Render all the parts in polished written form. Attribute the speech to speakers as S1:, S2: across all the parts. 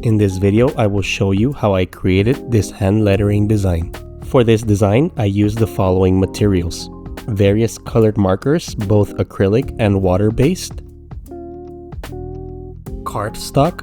S1: In this video, I will show you how I created this hand lettering design. For this design, I used the following materials: various colored markers, both acrylic and water-based, cardstock,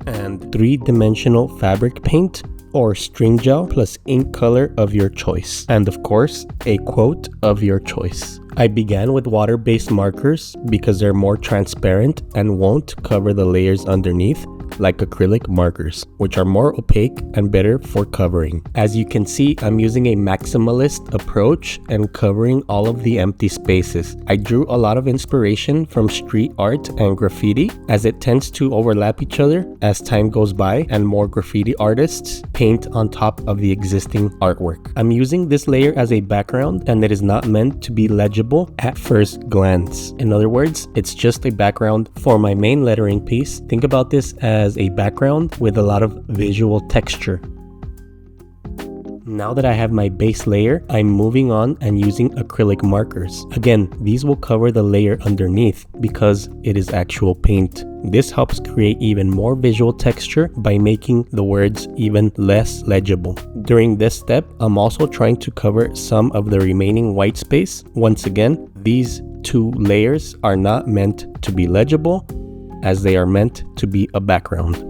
S1: and three-dimensional fabric paint or string gel plus ink color of your choice, and of course, a quote of your choice. I began with water-based markers because they're more transparent and won't cover the layers underneath like acrylic markers, which are more opaque and better for covering. As you can see, I'm using a maximalist approach and covering all of the empty spaces. I drew a lot of inspiration from street art and graffiti, as it tends to overlap each other as time goes by and more graffiti artists paint on top of the existing artwork. I'm using this layer as a background, and it is not meant to be legible at first glance. In other words, it's just a background for my main lettering piece. Think about this as a background with a lot of visual texture. Now that I have my base layer, I'm moving on and using acrylic markers. Again, these will cover the layer underneath because it is actual paint. This helps create even more visual texture by making the words even less legible. During this step, I'm also trying to cover some of the remaining white space. Once again, these two layers are not meant to be legible, as they are meant to be a background.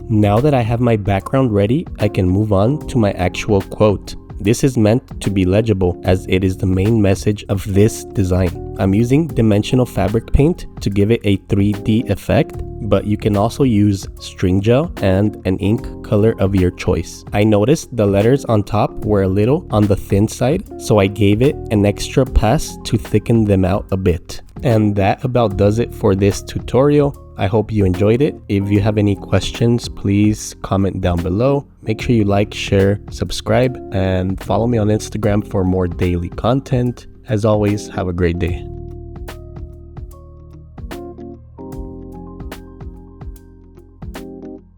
S1: Now that I have my background ready, I can move on to my actual quote. This is meant to be legible as it is the main message of this design. I'm using dimensional fabric paint to give it a 3D effect, but you can also use string gel and an ink color of your choice. I noticed the letters on top were a little on the thin side, so I gave it an extra pass to thicken them out a bit. And that about does it for this tutorial. I hope you enjoyed it. If you have any questions, please comment down below. Make sure you like, share, subscribe, and follow me on Instagram for more daily content. As always, have a great day.